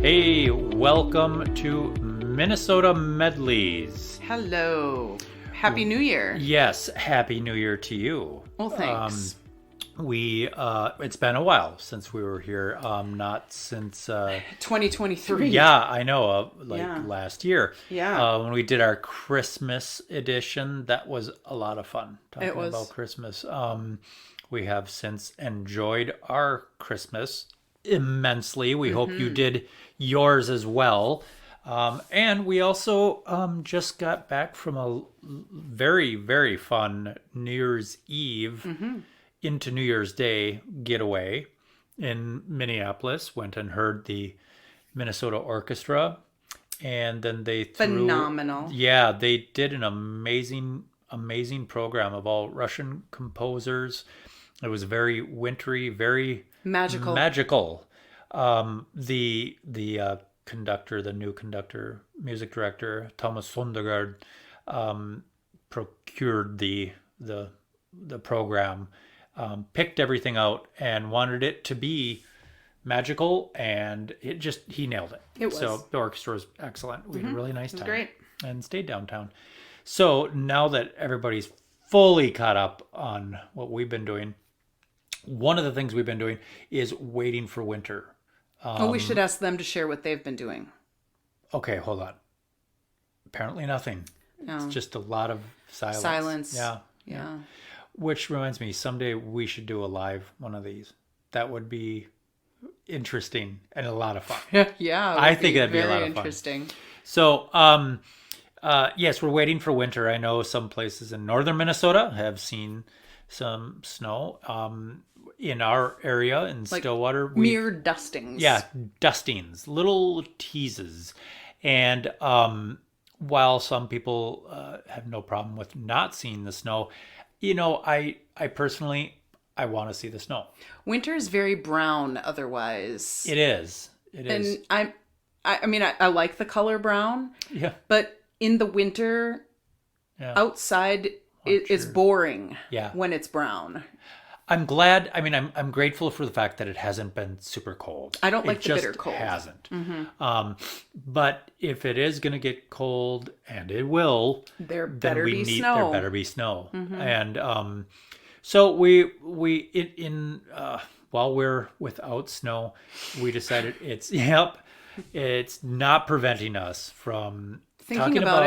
Hey, welcome to Minnesota Medleys. Hello. Happy New Year. Yes, Happy New Year to you. Well, thanks. It's been a while since we were here. Not since 2023. Yeah, I know. Yeah. Last year. Yeah. When we did our Christmas edition, that was a lot of fun talking It was. about Christmas. We have since enjoyed our Christmas immensely. We hope you did yours as well. And we also just got back from a very, very fun New Year's Eve into New Year's Day getaway in Minneapolis. Went and heard the Minnesota Orchestra, and then they threw... Phenomenal. Yeah, they did an amazing program of all Russian composers. It was very wintry, very magical. The conductor, the new conductor, music director, Thomas Sondergaard, procured the program, picked everything out, and wanted it to be magical, and he nailed it. It was. So the orchestra was excellent. We had a really nice time. Great. And stayed downtown. So now that everybody's fully caught up on what we've been doing, one of the things we've been doing is waiting for winter. We should ask them to share what they've been doing. Okay, hold on. Apparently nothing. No. It's just a lot of silence. Silence. Yeah. Which reminds me, someday we should do a live one of these. That would be interesting and a lot of fun. Yeah. I think that'd be a lot very of fun. interesting. So, yes, we're waiting for winter. I know some places in northern Minnesota have seen some snow. In our area in Stillwater, mere dustings. Yeah, dustings, little teases. And while some people have no problem with not seeing the snow, I personally, I want to see the snow. Winter is very brown otherwise. It is. And I like the color brown. Yeah. But in the winter, outside it's boring. Yeah. When it's brown. I'm glad. I mean, I'm grateful for the fact that it hasn't been super cold. I don't like the bitter cold. It hasn't. But if it is going to get cold, and it will, there better be snow. There better be snow. And so while we're without snow, we decided it's not preventing us from thinking about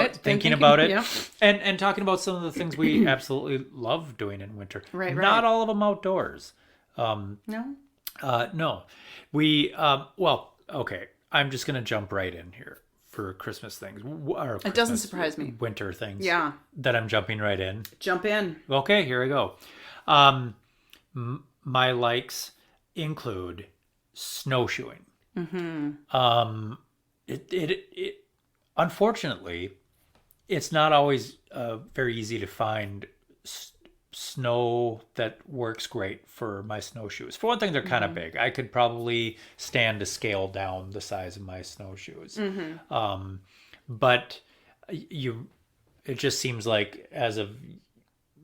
it, yeah. and talking about some of the things we absolutely love doing in winter. Right. Not all of them outdoors. No. No. We okay. I'm just gonna jump right in here for Christmas things. It doesn't surprise me. Winter things. Yeah. That I'm jumping right in. Jump in. Okay, here we go. My likes include snowshoeing. It unfortunately, it's not always very easy to find snow that works great for my snowshoes. For one thing, they're kind of big. I could probably stand to scale down the size of my snowshoes. But it just seems like as of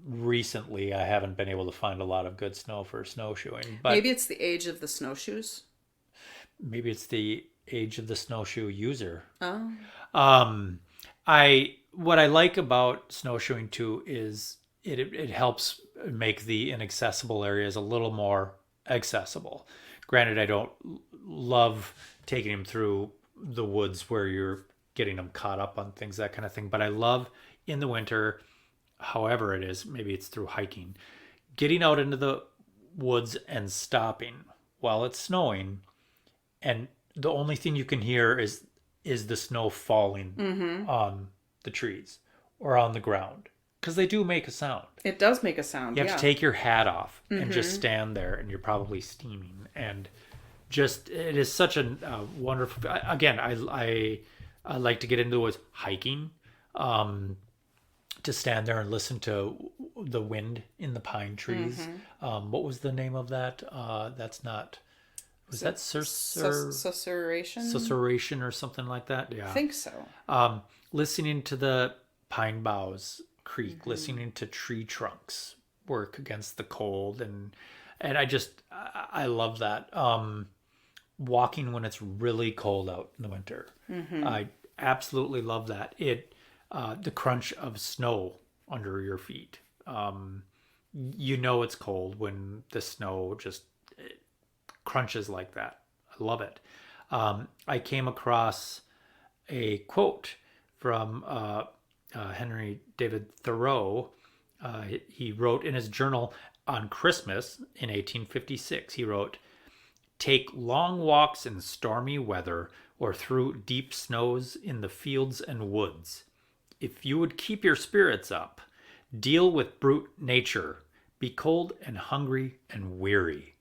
recently, I haven't been able to find a lot of good snow for snowshoeing. But maybe it's the age of the snowshoes. Maybe it's the age of the snowshoe user. Oh. What I like about snowshoeing too is it helps make the inaccessible areas a little more accessible. Granted, I don't love taking them through the woods where you're getting them caught up on things, that kind of thing. But I love in the winter, however it is, maybe it's through hiking, getting out into the woods and stopping while it's snowing, and the only thing you can hear is the snow falling on the trees or on the ground, because they do make a sound. It does make a sound. You have to take your hat off and just stand there, and you're probably steaming. And just it is such a wonderful. Again, I like to get into the woods hiking, to stand there and listen to the wind in the pine trees. What was the name of that? That's not. Was that susurration? Susurration or something like that? Yeah. I think so. Listening to the pine boughs creak, listening to tree trunks work against the cold, and And I love that. Walking when it's really cold out in the winter. I absolutely love that. The crunch of snow under your feet. You know it's cold when the snow just crunches like that. I love it. I came across a quote from Henry David Thoreau. He wrote in his journal on Christmas in 1856. He wrote, "Take long walks in stormy weather or through deep snows in the fields and woods. If you would keep your spirits up, deal with brute nature, be cold and hungry and weary."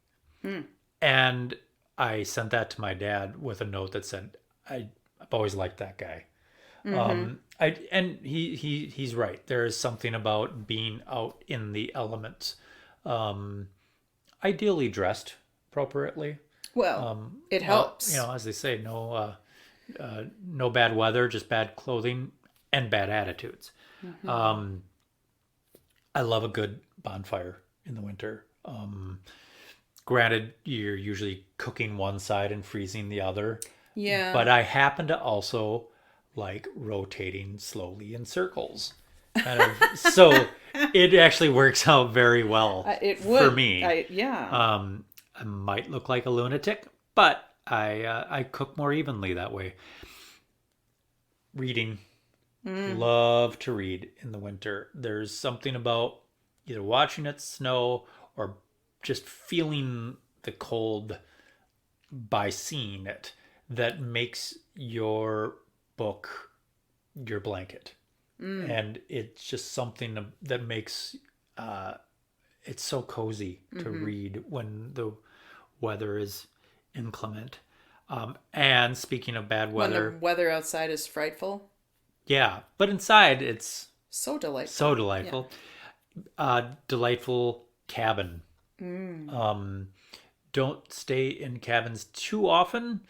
And I sent that to my dad with a note that said, I've always liked that guy. He's right. There is something about being out in the elements, ideally dressed appropriately. Well, it helps. As they say, no bad weather, just bad clothing and bad attitudes. I love a good bonfire in the winter. Granted, you're usually cooking one side and freezing the other. Yeah. But I happen to also like rotating slowly in circles. Kind of. So it actually works out very well it would. for me. Yeah. I might look like a lunatic, but I cook more evenly that way. Reading. Love to read in the winter. There's something about either watching it snow or just feeling the cold by seeing it that makes your book your blanket. And it's just something that makes it's so cozy to read when the weather is inclement. And speaking of bad weather, when the weather outside is frightful. Yeah, but inside it's so delightful. So delightful. Yeah. Delightful cabin. Don't stay in cabins too often,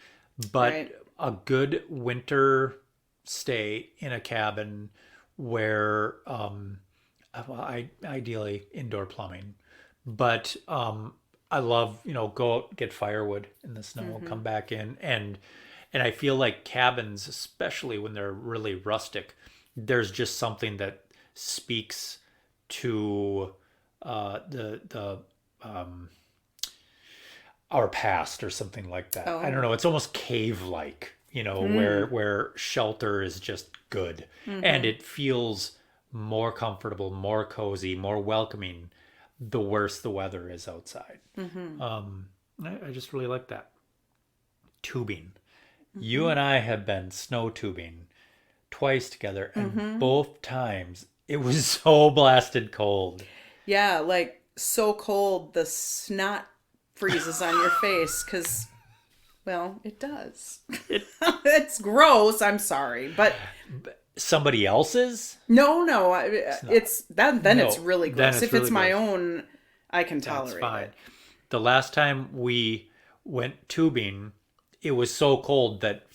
but a good winter stay in a cabin where ideally indoor plumbing. But I love, go out, get firewood in the snow, come back in and I feel like cabins, especially when they're really rustic, there's just something that speaks to the our past or something like that. I don't know. It's almost cave-like, where shelter is just good, and it feels more comfortable, more cozy, more welcoming the worse the weather is outside. I just really like that. Tubing. You and I have been snow tubing twice together, and both times it was so blasted cold. Yeah, like so cold the snot freezes on your face because, well, it does. It's gross. I'm sorry, but somebody else's? No, it's that. Then it's really gross. If it's my own, I can tolerate it. The last time we went tubing, it was so cold that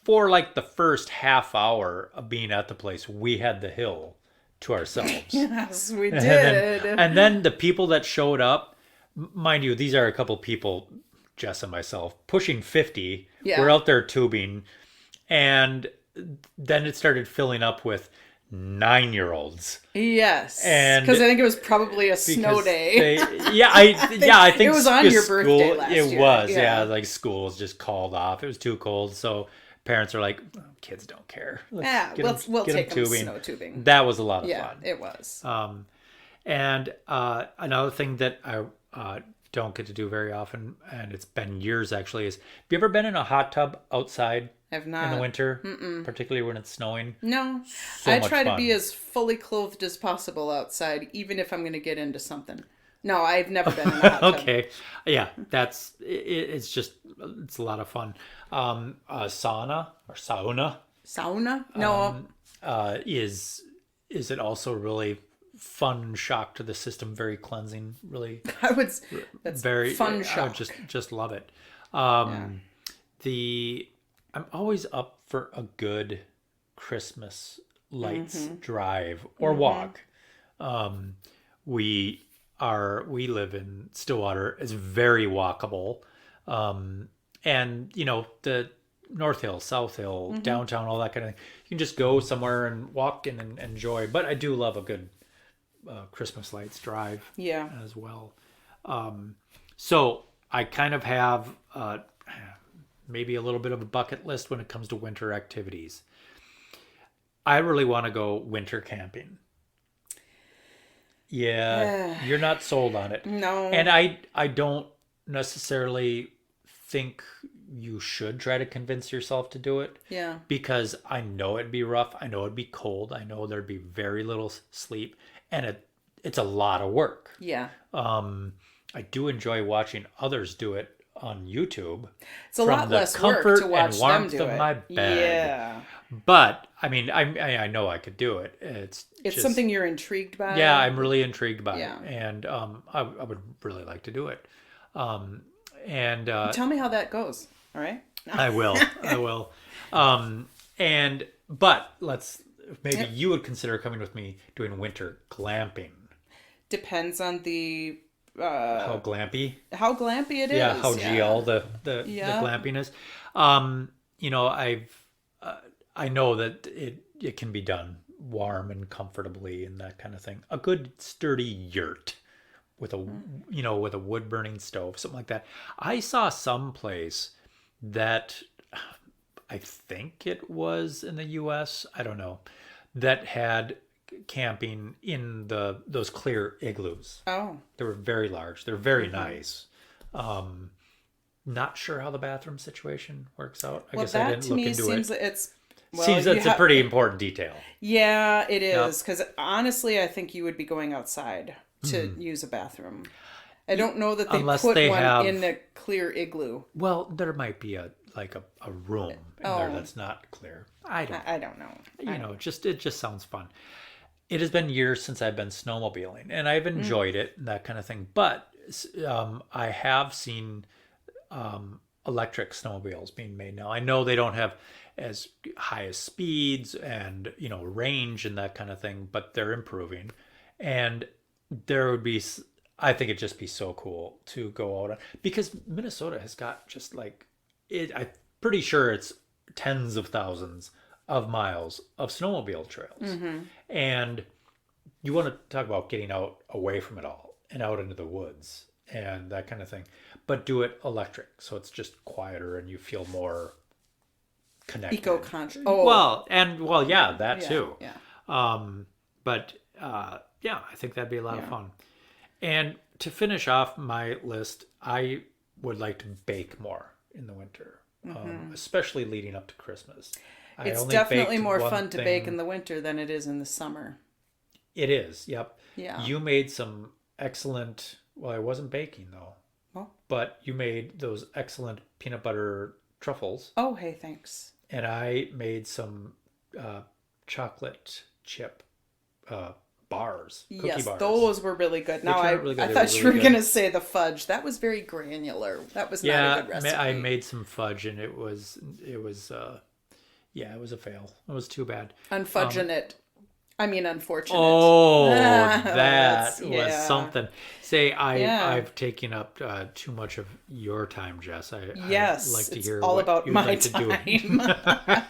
for like the first half hour of being at the place, we had the hill to ourselves. Yes, we did. And then the people that showed up, mind you, these are a couple people, Jess and myself, pushing 50. Yeah. We're out there tubing. And then it started filling up with 9-year-olds. Yes, because I think it was probably a snow day. I think it was on your birthday last year. It was, like school was just called off. It was too cold, so parents are like, kids don't care. We'll take them snow tubing. That was a lot of fun. Yeah, it was. And another thing that I don't get to do very often, and it's been years actually, is have you ever been in a hot tub outside? Have not. In the winter, particularly when it's snowing? No. I try to be as fully clothed as possible outside, even if I'm going to get into something. No, I've never been in a hot tub. Okay. Yeah, it's a lot of fun. Sauna or sauna? Sauna? No. Is it also really fun shock to the system, very cleansing, really? That's very fun shock. I would just love it. I'm always up for a good Christmas lights drive or walk. We we live in Stillwater is very walkable. And the North Hill, South Hill, downtown, all that kind of thing. You can just go somewhere and walk in and enjoy. But I do love a good Christmas lights drive Yeah. as well. So I kind of have maybe a little bit of a bucket list when it comes to winter activities. I really want to go winter camping. Yeah, you're not sold on it. No. And I don't necessarily think you should try to convince yourself to do it. Yeah. Because I know it'd be rough. I know it'd be cold. I know there'd be very little sleep. And it's a lot of work. Yeah. I do enjoy watching others do it on YouTube. It's a lot less work to watch them do it. My bed. Yeah. But I mean, I know I could do it. It's just something you're intrigued by. Yeah, I'm really intrigued by Yeah. it, and I would really like to do it. And Tell me how that goes. All right. I will. But maybe you would consider coming with me doing winter glamping. Depends on the how glampy it is. Yeah, how GL the glamping is. I know that it can be done warm and comfortably and that kind of thing. A good sturdy yurt with a wood burning stove, something like that. I saw some place that I think it was in the US, I don't know, that had camping in those clear igloos. Oh. They were very large. They're very nice. Not sure how the bathroom situation works out. I guess I didn't look into it. Seems that's a pretty important detail. Yeah, it is. Because honestly, I think you would be going outside to use a bathroom. I don't know that they put one in a clear igloo. Well, there might be a room in there that's not clear. I don't know. It just sounds fun. It has been years since I've been snowmobiling, and I've enjoyed it and that kind of thing. But I have seen electric snowmobiles being made now. I know they don't have as high as speeds and range and that kind of thing, but they're improving. And there would be, I think it'd just be so cool to go out on, because Minnesota has got just like it. I'm pretty sure it's tens of thousands of miles of snowmobile trails. And you want to talk about getting out away from it all and out into the woods and that kind of thing, but do it electric, so it's just quieter and you feel more connected. Eco-conscious. That too. Yeah. I think that'd be a lot of fun. And to finish off my list, I would like to bake more in the winter, especially leading up to Christmas. It's definitely more fun to bake in the winter than it is in the summer. It is, yep. Yeah. You made some excellent, well, I wasn't baking though, but you made those excellent peanut butter truffles. Oh, hey, thanks. And I made some chocolate chip bars, cookie bars. Those were really good. Now, I thought you were going to say the fudge. That was very granular. That was not a good recipe. I made some fudge, and it was it was a fail. It was too bad. Unfortunate. Oh, that was something. I've taken up too much of your time, Jess. I'd like to hear all what about you'd my like time. To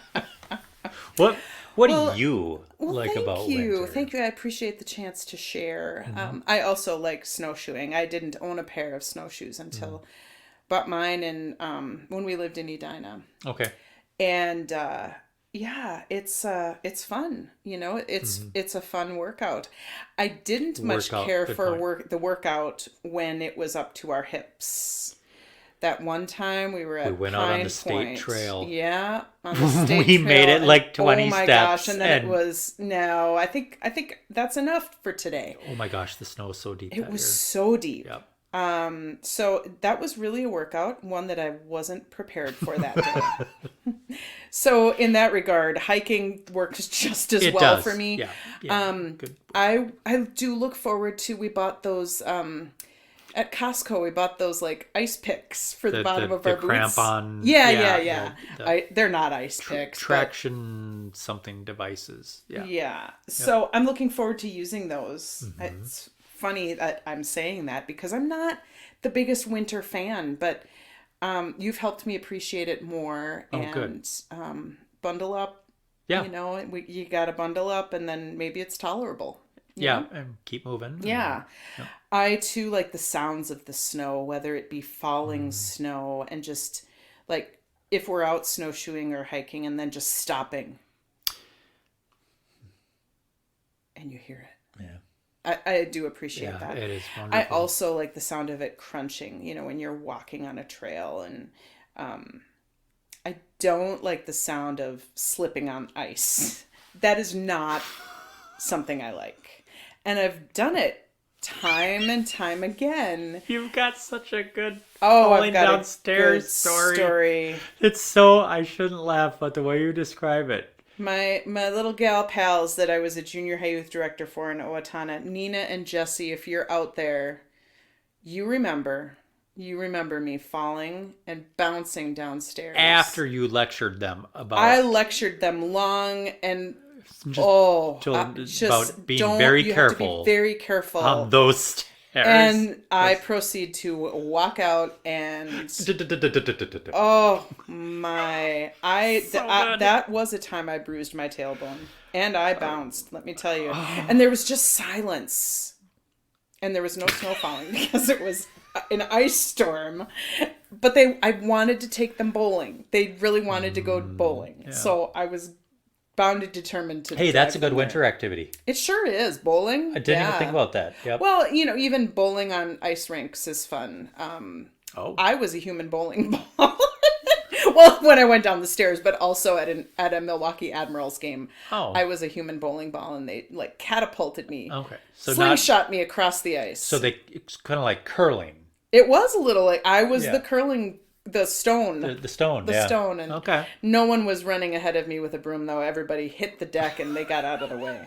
do. What do you like about winter? Thank you. I appreciate the chance to share. I also like snowshoeing. I didn't own a pair of snowshoes until bought mine when we lived in Edina. Okay. And it's fun. It's a fun workout. I didn't much care for the workout when it was up to our hips. That one time we went out on the state trail. Yeah, on the state trail. We made it like 20 steps. Oh my gosh! And then it was no. I think that's enough for today. Oh my gosh! The snow was so deep. It was so deep. Yep. So that was really a workout, one that I wasn't prepared for that day. So in that regard, hiking works just as well for me. Yeah. Good. I do look forward to. We bought those. At Costco, we bought those like ice picks for the bottom of our boots. Cramp-on. Yeah. They're not ice picks. Traction something devices. Yeah. Yeah. So I'm looking forward to using those. It's funny that I'm saying that because I'm not the biggest winter fan, but you've helped me appreciate it more. Oh, good. Bundle up. Yeah. You got to bundle up, and then maybe it's tolerable. Yeah, and keep moving. Yeah. I too like the sounds of the snow, whether it be falling snow and just like if we're out snowshoeing or hiking and then just stopping and you hear it. Yeah. I do appreciate that. It is wonderful. I also like the sound of it crunching, when you're walking on a trail, and I don't like the sound of slipping on ice. That is not something I like. And I've done it time and time again. You've got such a good falling downstairs story. It's so, I shouldn't laugh, but the way you describe it. My little gal pals that I was a junior high youth director for in Owatonna, Nina and Jesse, if you're out there, you remember me falling and bouncing downstairs. After you lectured them about... I lectured them long and... about being very careful. Have to be very careful on those stairs. And I proceed to walk out and oh my! That was a time I bruised my tailbone and I bounced. Let me tell you. And there was just silence, and there was no snow falling because it was an ice storm. But I wanted to take them bowling. They really wanted to go bowling, so I was bound and determined to. Hey, that's a good winter activity. It sure is. Bowling. I didn't even think about that. Yep. Well, even bowling on ice rinks is fun. I was a human bowling ball. Well, when I went down the stairs, but also at a Milwaukee Admirals game, I was a human bowling ball, and they catapulted me. Okay, so slingshot me across the ice. So it's kind of like curling. It was a little like I was the curling. The stone. The stone, The stone. And no one was running ahead of me with a broom, though. Everybody hit the deck and they got out of the way.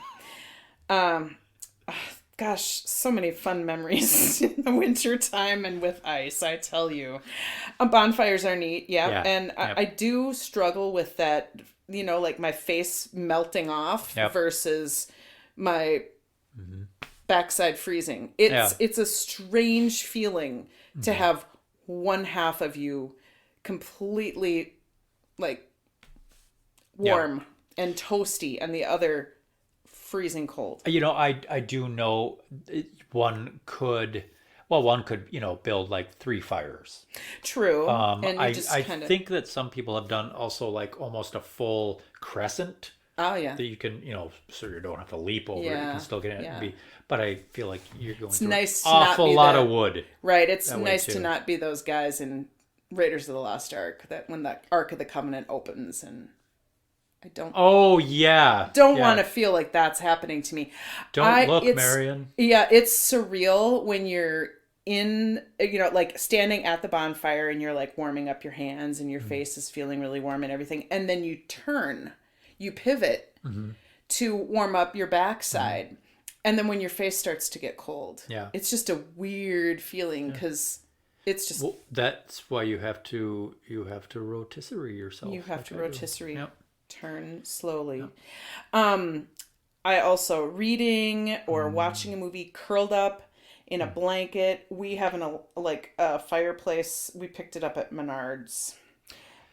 Gosh, so many fun memories in the winter time and with ice, I tell you. Bonfires are neat, and I do struggle with that, like my face melting off versus my backside freezing. It's a strange feeling to have one half of you completely warm and toasty and the other freezing cold. I do know one could build 3 fires. True. And I think that some people have done also almost a full crescent. Oh yeah. That you can, so you don't have to leap over it. You can still get it and be. But I feel like you're going through an awful lot of wood. Right. It's nice to not be those guys in Raiders of the Lost Ark that when the Ark of the Covenant opens and I don't. Oh yeah. Don't want to feel like that's happening to me. Don't look, Marion. Yeah, it's surreal when you're in, standing at the bonfire and you're warming up your hands and your face is feeling really warm and everything, and then you pivot to warm up your backside. And then when your face starts to get cold, it's just a weird feeling because it's just. Well, that's why you have to rotisserie yourself. You have to rotisserie, turn slowly. Yep. I also reading or watching a movie curled up in a blanket. We have a fireplace. We picked it up at Menards.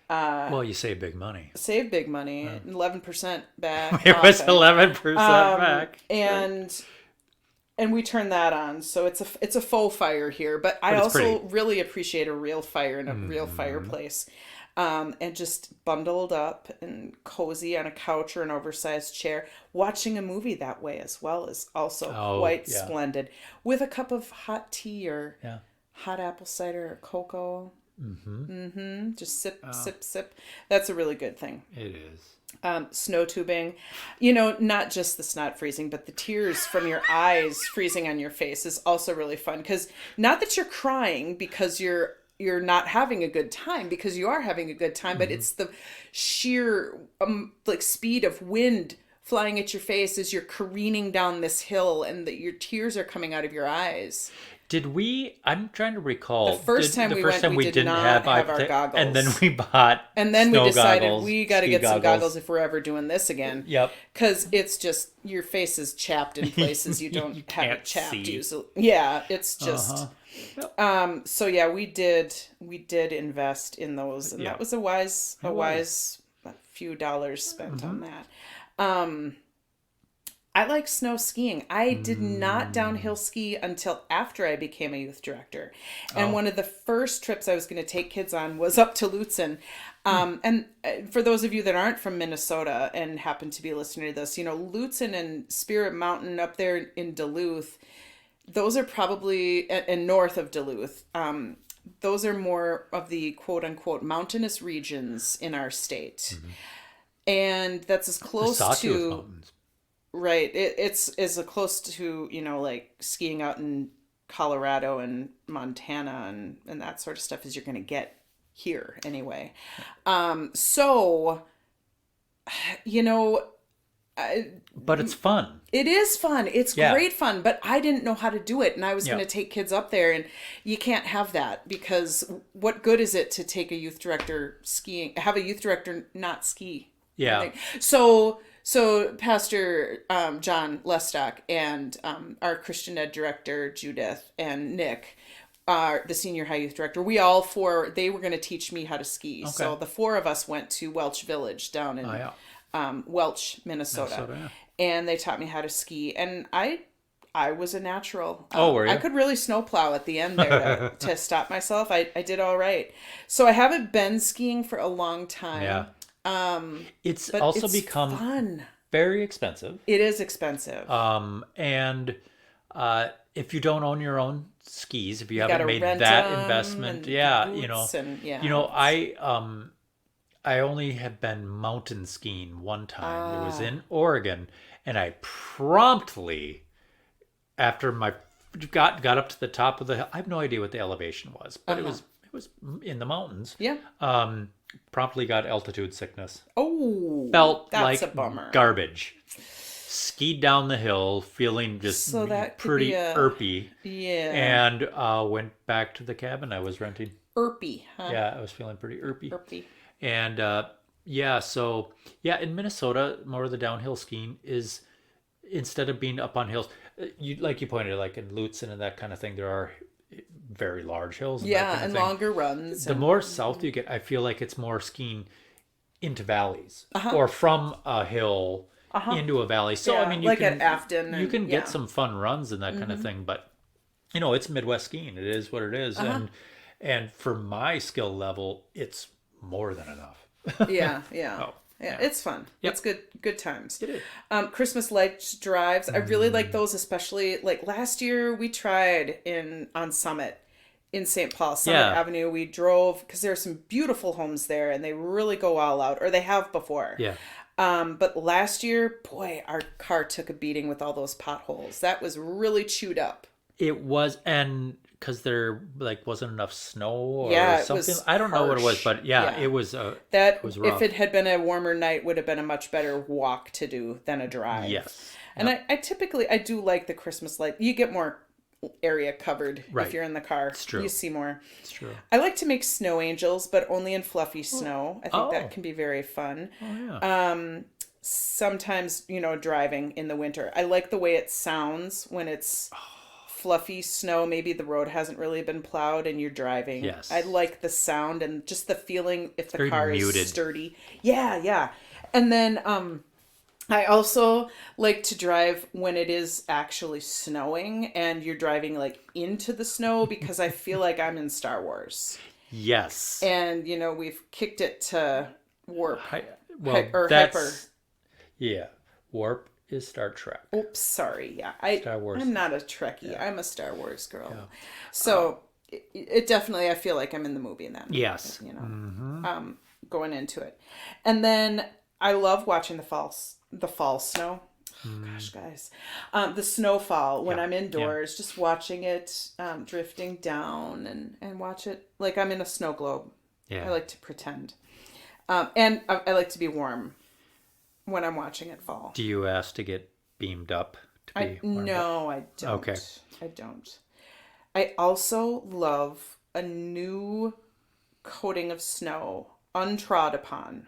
Well, you save big money. 11% back. It was 11% back. And we turn that on, so it's a faux fire here. But I also really appreciate a real fire in a real fireplace, and just bundled up and cozy on a couch or an oversized chair, watching a movie that way as well is also quite splendid, with a cup of hot tea or hot apple cider or cocoa. Just sip, sip, sip. That's a really good thing. It is. Snow tubing, not just the snot freezing, but the tears from your eyes freezing on your face is also really fun. Because not that you're crying because you're not having a good time, because you are having a good time, but it's the sheer speed of wind flying at your face as you're careening down this hill and your tears are coming out of your eyes. Did we? I'm trying to recall. The first time we went, we did didn't not have our goggles. and then we bought and then we snow decided goggles, we got to ski get some goggles. goggles if we're ever doing this again. Yep. Because it's just your face is chapped in places you don't have it chapped see. Usually. Yeah, it's just. Yep. So yeah, we did invest in those, and that was a wise few dollars spent on that. I like snow skiing. I did not downhill ski until after I became a youth director. And one of the first trips I was going to take kids on was up to Lutsen. And for those of you that aren't from Minnesota and happen to be listening to this, Lutsen and Spirit Mountain up there in Duluth, those are probably, and north of Duluth, those are more of the quote unquote mountainous regions in our state. And that's as close to... Mountains. Right. It's as close to, like skiing out in Colorado and Montana and that sort of stuff as you're going to get here anyway. So, but it's fun. It is fun. It's great fun, but I didn't know how to do it. And I was going to take kids up there, and you can't have that, because what good is it to take a youth director skiing, have a youth director not ski? Yeah. So Pastor John Lestock and our Christian Ed director, Judith, and Nick, the senior high youth director, we all four, they were going to teach me how to ski. Okay. So the four of us went to Welch Village down in Welch, Minnesota. And they taught me how to ski. And I was a natural. Were you? I could really snowplow at the end there to stop myself. I did all right. So I haven't been skiing for a long time. Yeah. It's also become fun. Very expensive. It is expensive. And if you don't own your own skis, if you haven't made that investment, I only have been mountain skiing one time. It was in Oregon, and I promptly, after my got up to the top of the hill, I have no idea what the elevation was, but it was in the mountains. Yeah. Promptly got altitude sickness. Oh, felt that's like a bummer. Garbage. Skied down the hill, feeling just pretty irpy. Yeah. And went back to the cabin I was renting. Irpy, huh? Yeah, I was feeling pretty irpy. Irpy. And in Minnesota, more of the downhill skiing is, instead of being up on hills, you pointed, like in Lutsen and that kind of thing, there are very large hills. And longer runs. The more south you get, I feel like it's more skiing into valleys or from a hill into a valley. So I mean, you can, at Afton, you can get some fun runs and that kind of thing. But it's Midwest skiing. It is what it is, and for my skill level, it's more than enough. Yeah. It's fun. Yep. It's good times. It is. Christmas lights drives. I really like those, especially like last year we tried on Summit in St. Paul, Summit Avenue. We drove because there are some beautiful homes there, and they really go all out, or they have before. Yeah. But last year, boy, our car took a beating with all those potholes. That was really chewed up. It was, and because there wasn't enough snow or something. I don't know what it was, but it was it was rough. If it had been a warmer night, would have been a much better walk to do than a drive. Yes. And I typically do like the Christmas light. You get more area covered if you're in the car. It's true. You see more. It's true. I like to make snow angels, but only in fluffy snow. I think that can be very fun. Oh, yeah. Sometimes, driving in the winter. I like the way it sounds when it's fluffy snow. Maybe the road hasn't really been plowed and you're driving. Yes. I like the sound and just the feeling if the car muted. Is sturdy. Yeah. And then I also like to drive when it is actually snowing and you're driving into the snow, because I feel like I'm in Star Wars. Yes. And we've kicked it to warp. Hyper. Yeah. Warp is Star Trek. Oops, sorry. Yeah. Star Wars. I'm not a Trekkie. Yeah. I'm a Star Wars girl. Yeah. So it definitely, I feel like I'm in the movie in that. Yes. Going into it. And then I love watching the fall snow. Oh, gosh, guys. The snowfall when I'm indoors, just watching it drifting down and watch it like I'm in a snow globe. Yeah. I like to pretend. And I like to be warm when I'm watching it fall. Do you ask to get beamed up to be warmed No, up? I don't. Okay. I don't. I also love a new coating of snow untrod upon.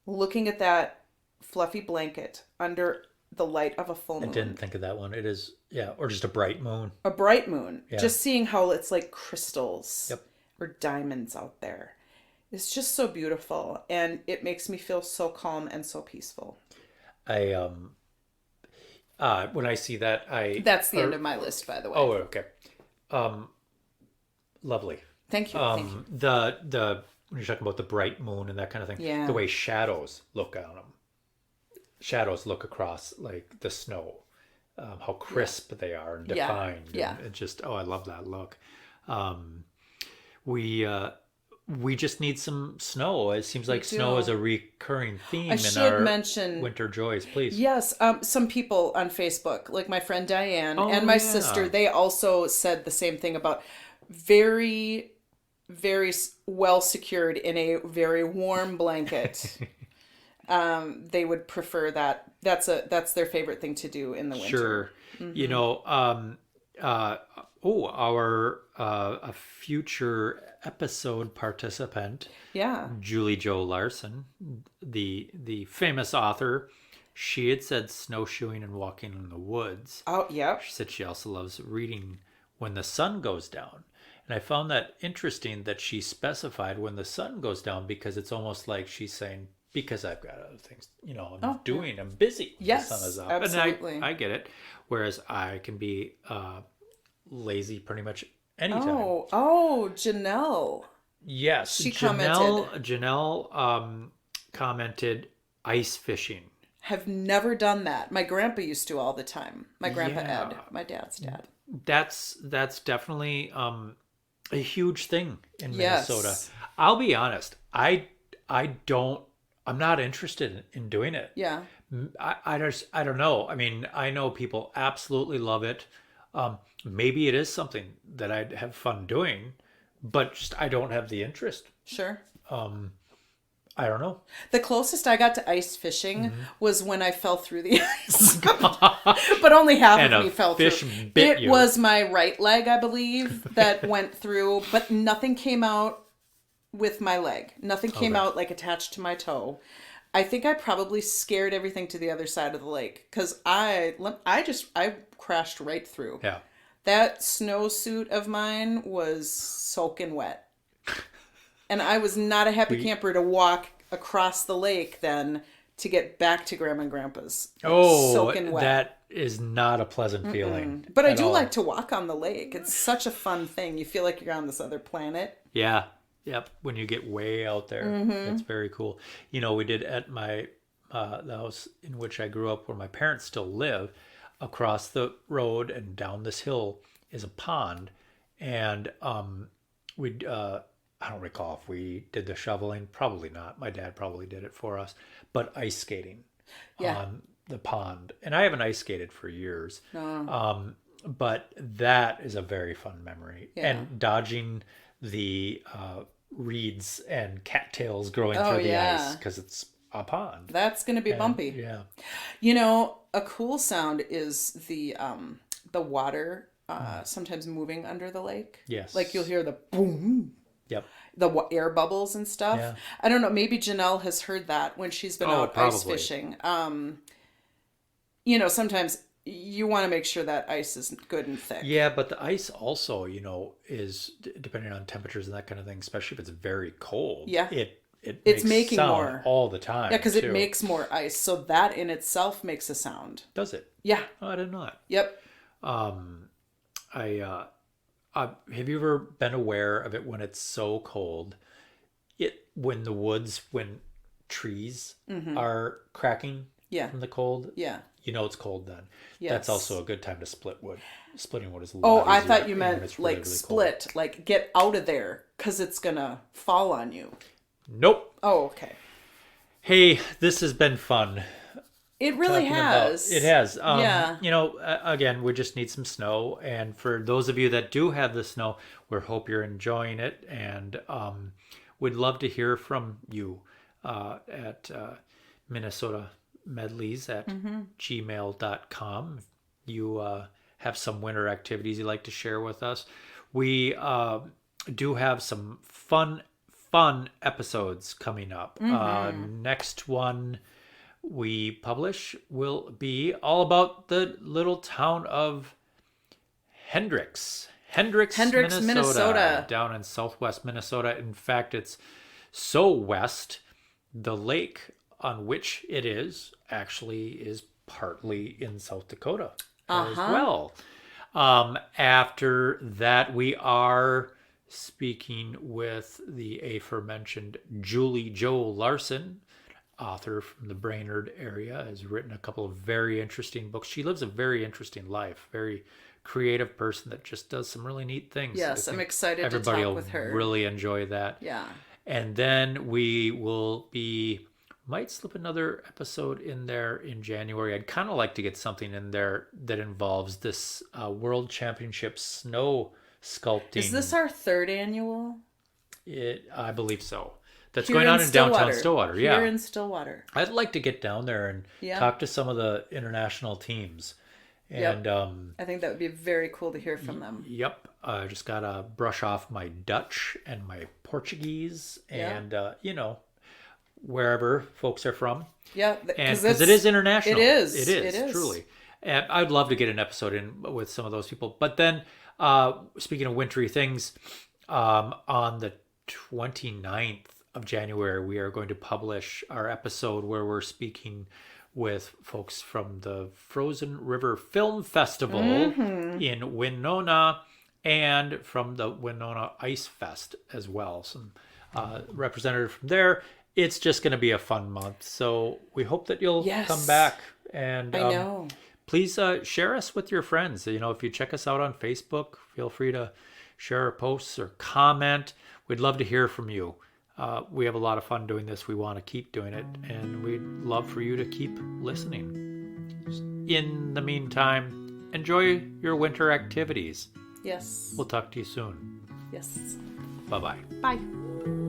Looking at that fluffy blanket under the light of a full moon. I didn't think of that one. It is, yeah, or just a bright moon. A bright moon. Yeah. Just seeing how it's like crystals Yep. or diamonds out there. It's just so beautiful, and it makes me feel so calm and so peaceful. When I see that, That's the end of my list, by the way. Oh, okay. Lovely. Thank you. Thank you. The when you're talking about the bright moon and that kind of thing, Yeah. the way shadows look on them. Shadows look across like the snow, how crisp they are and defined. Yeah. And it just, I love that look. We just need some snow. It seems like snow is a recurring theme in our winter joys. Please. Yes, some people on Facebook, like my friend Diane and my sister, they also said the same thing about very, very well secured in a very warm blanket. They would prefer that. That's their favorite thing to do in the winter. Sure. Mm-hmm. You know, a future episode participant, Julie Jo Larson, the famous author, she had said snowshoeing and walking in the woods. Oh, yeah. She said she also loves reading when the sun goes down. And I found that interesting that she specified when the sun goes down, because it's almost like she's saying, because I've got other things, I'm busy. Yes, the sun is up. absolutely. And I get it. Whereas I can be lazy pretty much anytime. Oh, Janelle. Yes, she commented. Janelle commented ice fishing. Have never done that. My grandpa used to all the time. My grandpa Ed, my dad's dad. That's definitely a huge thing in Minnesota. Yes. I'll be honest. I'm not interested in doing it. Yeah. I don't know. I mean, I know people absolutely love it. Maybe it is something that I'd have fun doing, but just I don't have the interest. Sure. I don't know. The closest I got to ice fishing was when I fell through the ice. But only half of me fell through. It was my right leg, I believe, that went through, but nothing came out with my leg. Nothing came out like attached to my toe. I think I probably scared everything to the other side of the lake, because I crashed right through. Yeah. That snowsuit of mine was soaking wet. And I was not a happy camper to walk across the lake then to get back to Grandma and Grandpa's. Soaking wet. That is not a pleasant feeling. But I do like to walk on the lake. It's such a fun thing. You feel like you're on this other planet. Yeah. Yep. When you get way out there, it's very cool. We did at the house in which I grew up, where my parents still live, across the road and down this hill is a pond. And we'd, I don't recall if we did the shoveling. Probably not. My dad probably did it for us. But ice skating on the pond. And I haven't ice skated for years. No. But that is a very fun memory. Yeah. And dodging the reeds and cattails growing through the ice, because it's a pond. That's going to be bumpy. Yeah. A cool sound is the water sometimes moving under the lake. Yes. Like you'll hear the boom. Yep. The air bubbles and stuff. Yeah. I don't know. Maybe Janelle has heard that when she's been out ice fishing. Sometimes you want to make sure that ice is good and thick. Yeah, but the ice also, is depending on temperatures and that kind of thing, especially if it's very cold. Yeah. It's making more all the time. Yeah, because it makes more ice. So that in itself makes a sound. Does it? Yeah. Oh, I didn't know that. Yep. Have you ever been aware of it when it's so cold? When trees are cracking from the cold? Yeah. It's cold then. Yes. That's also a good time to split wood. Splitting wood is a lot easier. Oh, I thought you meant really, really split, cold. Like get out of there, because it's going to fall on you. Nope. Oh, okay. Hey, this has been fun. It really has. It has. Again, we just need some snow. And for those of you that do have the snow, we hope you're enjoying it. And we'd love to hear from you at Minnesota Medleys at gmail.com. You have some winter activities you'd like to share with us. We do have some fun episodes coming up. Next one we publish will be all about the little town of Hendricks, Minnesota, down in southwest Minnesota. In fact, it's so west, the lake on which it is actually is partly in South Dakota as well. After that, we are speaking with the aforementioned Julie Jo Larson, author from the Brainerd area, has written a couple of very interesting books. She lives a very interesting life, very creative person that just does some really neat things. Yes, I'm excited to talk with her. Everybody will really enjoy that. Yeah. And then we will might slip another episode in there in January. I'd kind of like to get something in there that involves this World Championship snow sculpting. Is this our 3rd annual? I believe so. That's here going on in downtown Stillwater. Yeah. Here in Stillwater. I'd like to get down there and talk to some of the international teams. And I think that would be very cool to hear from them. Yep. I just got to brush off my Dutch and my Portuguese and, wherever folks are from. Yeah. Because it is international. It is. It is, truly. And I'd love to get an episode in with some of those people. But then, speaking of wintry things, on the 29th of January, we are going to publish our episode where we're speaking with folks from the Frozen River Film Festival in Winona and from the Winona Ice Fest as well. Some representatives from there. It's just going to be a fun month. So we hope that you'll come back. And I know. Please share us with your friends. If you check us out on Facebook, feel free to share our posts or comment. We'd love to hear from you. We have a lot of fun doing this. We want to keep doing it, and we'd love for you to keep listening. In the meantime, enjoy your winter activities. Yes. We'll talk to you soon. Yes. Bye-bye. Bye.